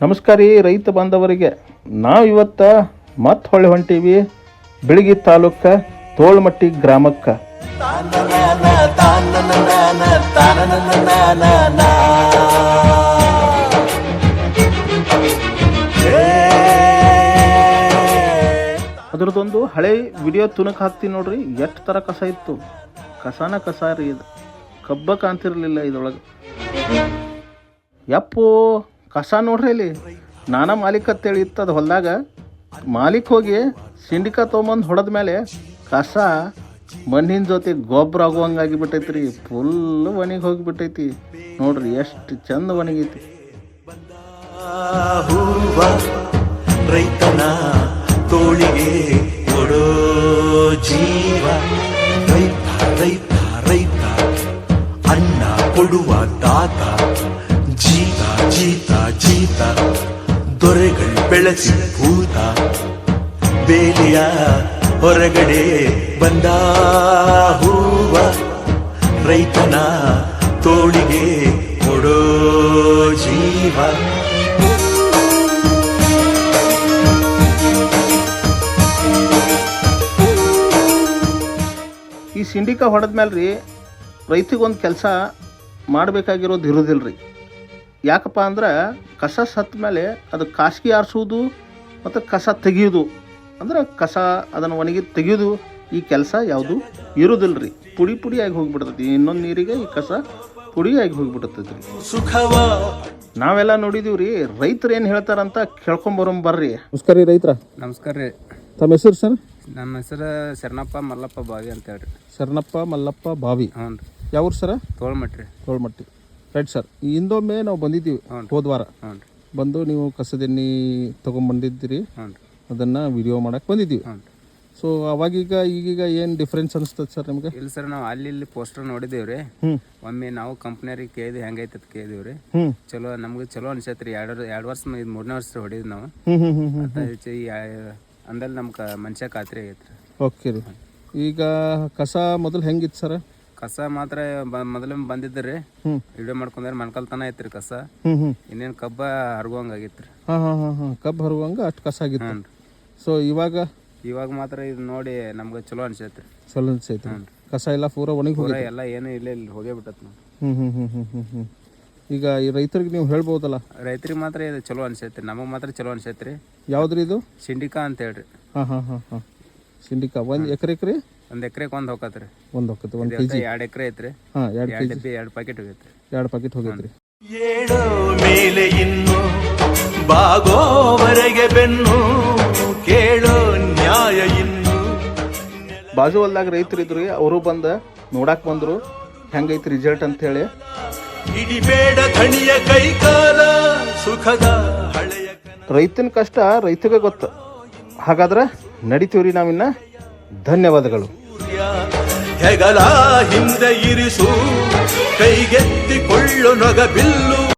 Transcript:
ನಮಸ್ಕಾರ ರೀ ರೈತ ಬಾಂಧವರಿಗೆ. ನಾವು ಇವತ್ತು ಮತ್ತೆ ಹೊಳ್ಳಿ ಹೊಂಟೀವಿ ಬಿಳಗಿ ತಾಲೂಕ ತೋಳ್ಮಟ್ಟಿ ಗ್ರಾಮಕ್ಕೆ. ಅದರದೊಂದು ಹಳೆ ವಿಡಿಯೋ ತುಣುಕ್ ಹಾಕ್ತೀನಿ ನೋಡ್ರಿ. ಎಷ್ಟು ಥರ ಕಸ ಇತ್ತು. ಕಸಾನ ಕಸ ರೀ, ಇದು ಕಬ್ಬ ಕಾಣ್ತಿರ್ಲಿಲ್ಲ ಇದ್ರೊಳಗೆ. ಯಪ್ಪೋ ಕಸ ನೋಡ್ರಿ ಇಲ್ಲಿ. ನಾನಾ ಮಾಲೀಕ ಅಂತೇಳಿ ಇತ್ತದ ಹೊಲದಾಗ. ಮಾಲೀಕ್ ಹೋಗಿ ಸಿಂಡಿಕಾ ತೊಗೊಂಬಂದು ಹೊಡೆದ ಮೇಲೆ ಕಸ ಮಣ್ಣಿನ ಜೊತೆ ಗೊಬ್ಬರ ಆಗುವಂಗಾಗಿ ಬಿಟ್ಟೈತಿ ರೀ. ಫುಲ್ ಒಣಗಿ ಹೋಗಿಬಿಟ್ಟೈತಿ ನೋಡ್ರಿ, ಎಷ್ಟು ಚಂದ ಒಣಗೈತಿ. ರೈತನ ತೋಳಿಗೆ ಕೊಡೋ ಜೀವ, ರೈತ ರೈತ ರೈತ ಅನ್ನ ಕೊಡುವ ತಾತ, ಜೀತ ಜೀತ ಜೀತ ದೊರೆಗಳು ಬೆಳೆಸಿ ಭೂತ, ಬೇಲಿಯ ಹೊರಗಡೆ ಬಂದ ಹೂವ, ರೈತನ ತೋಳಿಗೆ ಕೊಡೋ ಜೀವ. ಈ ಸಿಂಡಿಕಾ ಹೊಡೆದ್ಮೇಲೆ ರೀ ರೈತಿಗೊಂದು ಕೆಲಸ ಮಾಡಬೇಕಾಗಿರೋದು ಇರೋದಿಲ್ಲ ರೀ. ಯಾಕಪ್ಪ ಅಂದ್ರೆ ಕಸ ಸತ್ತ ಮೇಲೆ ಅದು ಕಾಸಿಗೆ ಆರಿಸೋದು ಮತ್ತು ಕಸ ತೆಗಿಯೋದು, ಅಂದ್ರೆ ಕಸ ಅದನ್ನು ಒಣಗಿ ತೆಗಿಯೋದು, ಈ ಕೆಲಸ ಯಾವುದು ಇರೋದಿಲ್ಲ ರೀ. ಪುಡಿ ಪುಡಿಯಾಗಿ ಹೋಗಿಬಿಡ್ತೈತಿ. ಇನ್ನೊಂದು ನೀರಿಗೆ ಈ ಕಸ ಪುಡಿಯಾಗಿ ಹೋಗಿಬಿಡ್ತೈತಿ ರೀ. ನಾವೆಲ್ಲ ನೋಡಿದೀವಿ ರೀ. ರೈತರು ಏನು ಹೇಳ್ತಾರಂತ ಕೇಳ್ಕೊಂಬರ್ರಿ. ನಮಸ್ಕಾರ ರೀ ರೈತರ. ನಮಸ್ಕಾರ ರೀ. ತಮ್ಮ ಹೆಸರು ಸರ್? ನಮ್ಮ ಹೆಸರು ಶರಣಪ್ಪ ಮಲ್ಲಪ್ಪ ಬಾವಿ ಅಂತ ಹೇಳ್ರಿ. ಶರಣಪ್ಪ ಮಲ್ಲಪ್ಪ ಬಾವಿ. ಹ್ಞೂ ರೀ. ಯಾವ್ರು ಸರ? ತೋಳ್ಮಟ್ಟಿ ರೀ. ತೋಳ್ಮಟ್ಟಿ. Right sir. ಹಿಂದೊಮ್ಮೆ ನಾವು ಬಂದಿದ್ದೀವಿ ಹೋದ ವಾರ. ಹ್ಞೂ ರೀ. ಬಂದು ನೀವು ಕಸದೆಣ್ಣೆ ತೊಗೊಂಬಂದಿದ್ದೀರಿ. ಹ್ಞೂ ರೀ. ಅದನ್ನು ವಿಡಿಯೋ ಮಾಡಕ್ಕೆ ಬಂದಿದ್ದೀವಿ. ಹ್ಞೂ ರೀ. ಸೊ ಅವಾಗೀಗ ಈಗೀಗ ಏನು ಡಿಫ್ರೆನ್ಸ್ ಅನಿಸ್ತದೆ ಸರ್ ನಿಮಗೆ? ಇಲ್ಲ ಸರ್, ನಾವು ಅಲ್ಲಿ ಇಲ್ಲಿ ಪೋಸ್ಟರ್ ನೋಡಿದೇವೆ ರೀ. ಒಮ್ಮೆ ನಾವು ಕಂಪ್ನಿಯವ್ರಿಗೆ ಕೇಳಿದ್ವಿ ಹೆಂಗೈತೆ ಅಂತ ಕೇಳಿದೀವಿ ರೀ. ಚಲೋ, ನಮ್ಗೆ ಚಲೋ ಅನ್ಸೈತೆ ರೀ. ಎರಡು ವರ್ಷ ಇದು 3ನೇ ವರ್ಷ ಹೊಡಿದ್ವಿ ನಾವು. ಅಂದಲ್ಲಿ ನಮ್ಗೆ ಮನುಷ್ಯ ಖಾತ್ರಿ ಆಗೈತೆ ರೀ. ಓಕೆ ರೀ. ಈಗ ಕಸ ಮೊದಲು ಹೆಂಗಿತ್ತು ಸರ್? ಕಸ ಮಾತ್ರ ಮೊದಲು ಬಂದಿದ್ರಿ, ವಿಡಿಯೋ ಮಾಡ್ಕೊಂಡ್ರೆ ಮಣ್ಕಲ್ತನ ಐತ್ರಿ ಕಸ. ಇನ್ನೇನು ಕಬ್ಬ ಹರ್ಗೋಂಗಾಗಿತ್ತು ರೀ. ಹಾಂ ಕಬ್ಬು ಹರುವಂಗ ಅಷ್ಟು ಕಸ ಆಗಿತ್ತು. ಹ್ಞೂ ರೀ. ಸೊ ಇವಾಗ ಮಾತ್ರ ಇದು ನೋಡಿ ನಮ್ಗೆ ಚಲೋ ಅನ್ಸೈತೆ ರೀ. ಚಲೋ ಅನ್ಸೈತೆ. ಕಸ ಎಲ್ಲ ಪೂರ ಒಣಗಿ ಹೋಗಿ ಎಲ್ಲ ಏನು ಇಲ್ಲ ಇಲ್ಲಿ ಹೋಗೇ ಬಿಟ್ಟತ್ ನಾವು. ಈಗ ಈ ರೈತರಿಗೆ ನೀವು ಹೇಳ್ಬೋದಲ್ಲ? ರೈತರಿಗೆ ಮಾತ್ರ ಇದು ಚಲೋ ಅನ್ಸೈತೆ, ನಮಗೆ ಮಾತ್ರ ಚಲೋ ಅನ್ಸೈತೆ ರೀ. ಯಾವ್ದ್ರಿ ಇದು? ಸಿಂಡಿಕಾ ಅಂತ ಹೇಳ್ರಿ. ಹಾಂ ಸಿಂಡಿಕಾ. ಒಂದು ಎಕರೆಗೆ ರೀ? ಒಂದು ಎಕರೆಗೆ ಒಂದು ಹೋಗತ್ತೆ ರೀ. ಒಂದು ಹೋಗತ್ತೆ. 1 kg. 2 ಎಕರೆ ಐತ್ರಿ. ಹಾಂ 2 kg. 2 ಪ್ಯಾಕೆಟ್ ಹೋಗೈತ್ರಿ. 2 ಪ್ಯಾಕೆಟ್ ಹೋಗೈತ್ರಿ. ಏಳೋ ಮೇಲೆ ಇನ್ನು ಬಾಗೋವರೆಗೆ ಬೆನ್ನು ಕೇಳೋ ನ್ಯಾಯ ಇನ್ನು. ಬಾಜು ಹೊಲ್ದಾಗ ರೈತರು ಇದ್ರು, ಅವರು ಬಂದು ನೋಡಕ್ಕೆ ಬಂದರು ಹೆಂಗೈತಿ ರಿಸಲ್ಟ್ ಅಂತ ಹೇಳಿ. ಹಿಡಿಬೇಡ ಧಣಿಯ ಕೈಕಾಲ ಸುಖದ ಹಳೆಯ ರೈತನ ಕಷ್ಟ ರೈತಗೆ ಗೊತ್ತು. ಹಾಗಾದ್ರೆ ನಡಿತೀವ್ರಿ ನಾವಿನ್ನ. ಧನ್ಯವಾದಗಳು. ಹೆಗಲ ಹಿಂದೆ ಇರಿಸು, ಕೈಗೆತ್ತಿಕೊಳ್ಳು ನೊಗ ಬಿಲ್ಲು.